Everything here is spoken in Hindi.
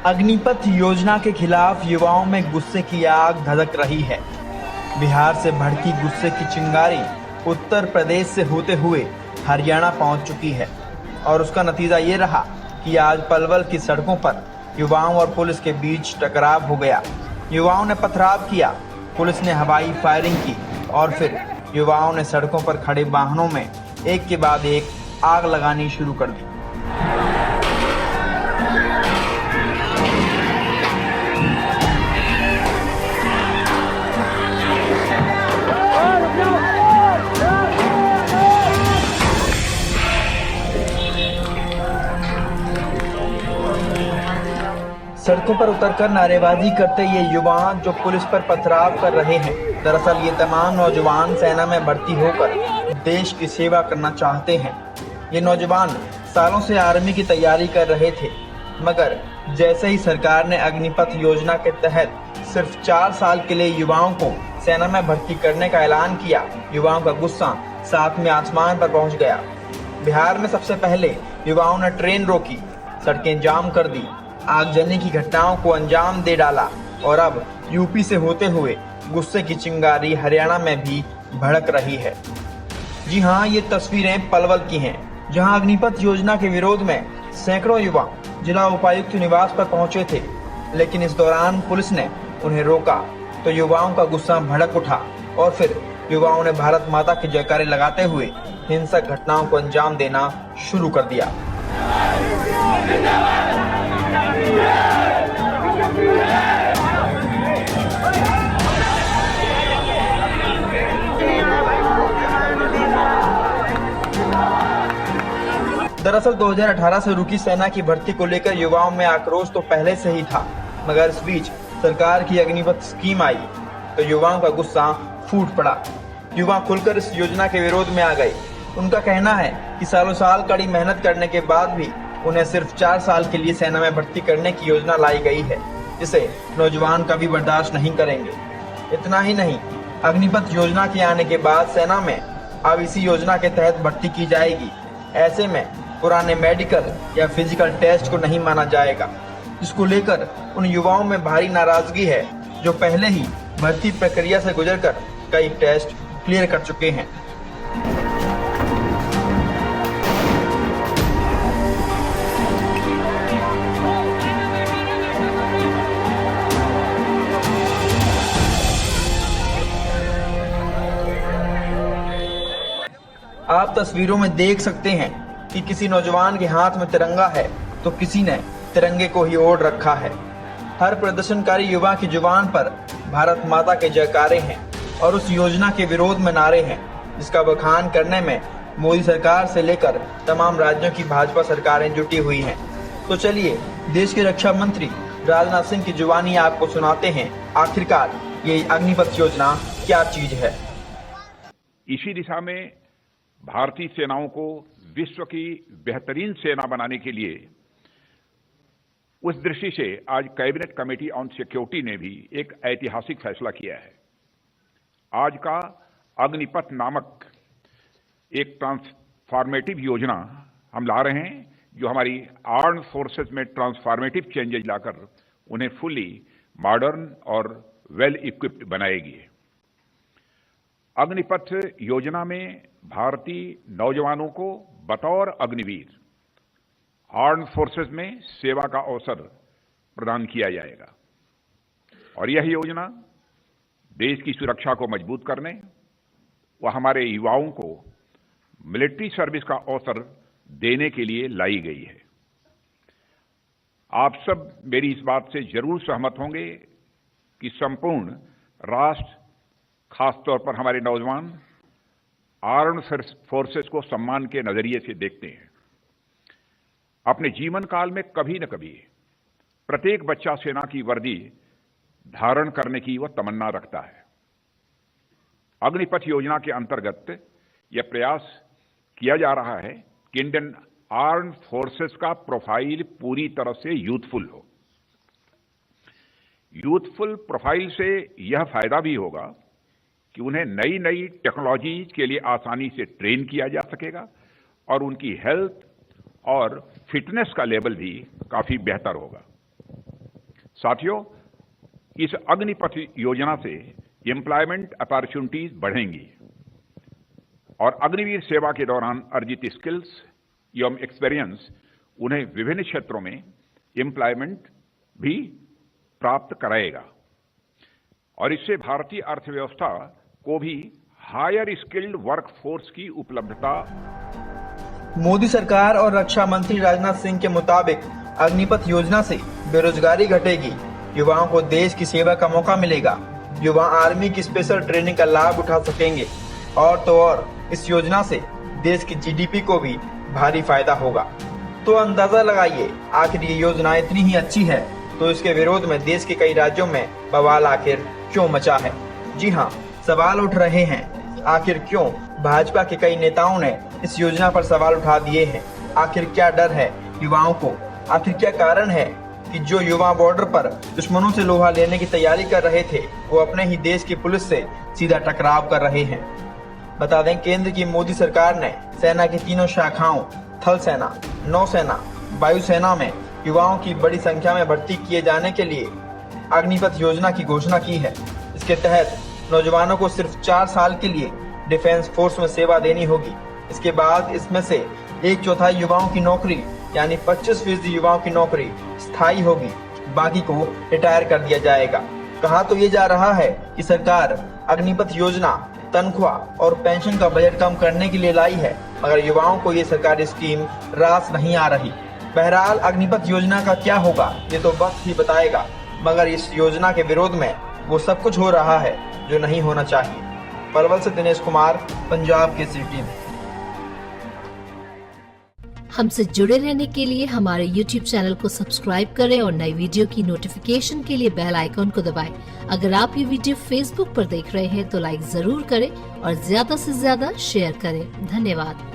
अग्निपथ योजना के खिलाफ युवाओं में गुस्से की आग धधक रही है। बिहार से भड़की गुस्से की चिंगारी उत्तर प्रदेश से होते हुए हरियाणा पहुंच चुकी है और उसका नतीजा ये रहा कि आज पलवल की सड़कों पर युवाओं और पुलिस के बीच टकराव हो गया। युवाओं ने पथराव किया, पुलिस ने हवाई फायरिंग की और फिर युवाओं ने सड़कों पर खड़े वाहनों में एक के बाद एक आग लगानी शुरू कर दी। सड़कों पर उतरकर नारेबाजी करते ये युवा जो पुलिस पर पथराव कर रहे हैं, दरअसल ये तमाम नौजवान सेना में भर्ती होकर देश की सेवा करना चाहते हैं। ये नौजवान सालों से आर्मी की तैयारी कर रहे थे, मगर जैसे ही सरकार ने अग्निपथ योजना के तहत सिर्फ 4 साल के लिए युवाओं को सेना में भर्ती करने का ऐलान किया, युवाओं का गुस्सा सातवें आसमान पर पहुंच गया। बिहार में सबसे पहले युवाओं ने ट्रेन रोकी, सड़कें जाम कर दी, आगजनी की घटनाओं को अंजाम दे डाला और अब यूपी से होते हुए गुस्से की चिंगारी हरियाणा में भी भड़क रही है। जी हां, ये तस्वीरें पलवल की हैं, जहां अग्निपथ योजना के विरोध में सैकड़ों युवा जिला उपायुक्त निवास पर पहुंचे थे, लेकिन इस दौरान पुलिस ने उन्हें रोका तो युवाओं का गुस्सा भड़क उठा और फिर युवाओं ने भारत माता की जयकारे लगाते हुए हिंसक घटनाओं को अंजाम देना शुरू कर दिया। दरअसल 2018 से रुकी सेना की भर्ती को लेकर युवाओं में आक्रोश तो पहले से ही था, मगर इस बीच सरकार की अग्निपथ स्कीम आई तो युवाओं का गुस्सा फूट पड़ा। युवा खुलकर इस योजना के विरोध में आ गए। उनका कहना है कि सालों साल कड़ी मेहनत करने के बाद भी उन्हें सिर्फ 4 साल के लिए सेना में भर्ती करने की योजना लाई गई है, जिसे नौजवान कभी बर्दाश्त नहीं करेंगे। इतना ही नहीं, अग्निपथ योजना के आने के बाद सेना में अब इसी योजना के तहत भर्ती की जाएगी। ऐसे में पुराने मेडिकल या फिजिकल टेस्ट को नहीं माना जाएगा, जिसको लेकर उन युवाओं में भारी नाराजगी है जो पहले ही भर्ती प्रक्रिया से गुजरकर कई टेस्ट क्लियर कर चुके हैं। आप तस्वीरों में देख सकते हैं कि किसी नौजवान के हाथ में तिरंगा है तो किसी ने तिरंगे को ही ओढ़ रखा है। हर प्रदर्शनकारी युवा की जुबान पर भारत माता के जयकारे हैं और उस योजना के विरोध में नारे हैं, जिसका बखान करने में मोदी सरकार से लेकर तमाम राज्यों की भाजपा सरकारें जुटी हुई हैं। तो चलिए देश के रक्षा मंत्री राजनाथ सिंह की जुबानी आपको सुनाते हैं, आखिरकार ये अग्निपथ योजना क्या चीज है। इसी दिशा में भारतीय सेनाओं को विश्व की बेहतरीन सेना बनाने के लिए उस दृष्टि से आज कैबिनेट कमेटी ऑन सिक्योरिटी ने भी एक ऐतिहासिक फैसला किया है। आज का अग्निपथ नामक एक ट्रांसफॉर्मेटिव योजना हम ला रहे हैं, जो हमारी आर्म्ड फोर्सेस में ट्रांसफॉर्मेटिव चेंजेज लाकर उन्हें फुली मॉडर्न और वेल इक्विप्ड बनाएगी। अग्निपथ योजना में भारतीय नौजवानों को बतौर अग्निवीर आर्म्ड फोर्सेस में सेवा का अवसर प्रदान किया जाएगा और यह योजना देश की सुरक्षा को मजबूत करने व हमारे युवाओं को मिलिट्री सर्विस का अवसर देने के लिए लाई गई है। आप सब मेरी इस बात से जरूर सहमत होंगे कि संपूर्ण राष्ट्र, खासतौर पर हमारे नौजवान आर्म्ड फोर्सेस को सम्मान के नजरिए से देखते हैं। अपने जीवन काल में कभी न कभी प्रत्येक बच्चा सेना की वर्दी धारण करने की वह तमन्ना रखता है। अग्निपथ योजना के अंतर्गत यह प्रयास किया जा रहा है कि इंडियन आर्म्ड फोर्सेस का प्रोफाइल पूरी तरह से यूथफुल हो। यूथफुल प्रोफाइल से यह फायदा भी होगा कि उन्हें नई नई टेक्नोलॉजी के लिए आसानी से ट्रेन किया जा सकेगा और उनकी हेल्थ और फिटनेस का लेवल भी काफी बेहतर होगा। साथियों, इस अग्निपथ योजना से एम्प्लॉयमेंट अपॉर्चुनिटीज बढ़ेंगी और अग्निवीर सेवा के दौरान अर्जित स्किल्स एवं एक्सपीरियंस उन्हें विभिन्न क्षेत्रों में एम्प्लॉयमेंट भी प्राप्त कराएगा और इससे भारतीय अर्थव्यवस्था को भी हायर स्किल्ड वर्कफोर्स की उपलब्धता। मोदी सरकार और रक्षा मंत्री राजनाथ सिंह के मुताबिक अग्निपथ योजना से बेरोजगारी घटेगी, युवाओं को देश की सेवा का मौका मिलेगा, युवा आर्मी की स्पेशल ट्रेनिंग का लाभ उठा सकेंगे और तो और इस योजना से देश की जीडीपी को भी भारी फायदा होगा। तो अंदाजा लगाइए, आखिर ये योजना इतनी ही अच्छी है तो इसके विरोध में देश के कई राज्यों में बवाल आखिर क्यों मचा है। जी हाँ, सवाल उठ रहे हैं, आखिर क्यों भाजपा के कई नेताओं ने इस योजना पर सवाल उठा दिए हैं। आखिर क्या डर है युवाओं को, आखिर क्या कारण है कि जो युवा बॉर्डर पर दुश्मनों से लोहा लेने की तैयारी कर रहे थे वो अपने ही देश की पुलिस से सीधा टकराव कर रहे हैं। बता दें, केंद्र की मोदी सरकार ने सेना की तीनों शाखाओं थल सेना, नौसेना, वायुसेना में युवाओं की बड़ी संख्या में भर्ती किए जाने के लिए अग्निपथ योजना की घोषणा की है। इसके तहत नौजवानों को सिर्फ 4 साल के लिए डिफेंस फोर्स में सेवा देनी होगी। इसके बाद इसमें से 1/4 युवाओं की नौकरी यानी 25% युवाओं की नौकरी स्थायी होगी, बाकी को रिटायर कर दिया जाएगा। कहा तो ये जा रहा है कि सरकार अग्निपथ योजना तनख्वाह और पेंशन का बजट कम करने के लिए लाई है, मगर युवाओं को ये सरकारी स्कीम रास नहीं आ रही। बहरहाल अग्निपथ योजना का क्या होगा ये तो वक्त ही बताएगा, मगर इस योजना के विरोध में वो सब कुछ हो रहा है जो नहीं होना चाहिए। पलवल से दिनेश कुमार, पंजाब केसरी टीवी। हमसे जुड़े रहने के लिए हमारे YouTube चैनल को सब्सक्राइब करें और नई वीडियो की नोटिफिकेशन के लिए बेल आइकॉन को दबाएं। अगर आप ये वीडियो Facebook पर देख रहे हैं तो लाइक जरूर करें और ज्यादा से ज्यादा शेयर करें। धन्यवाद।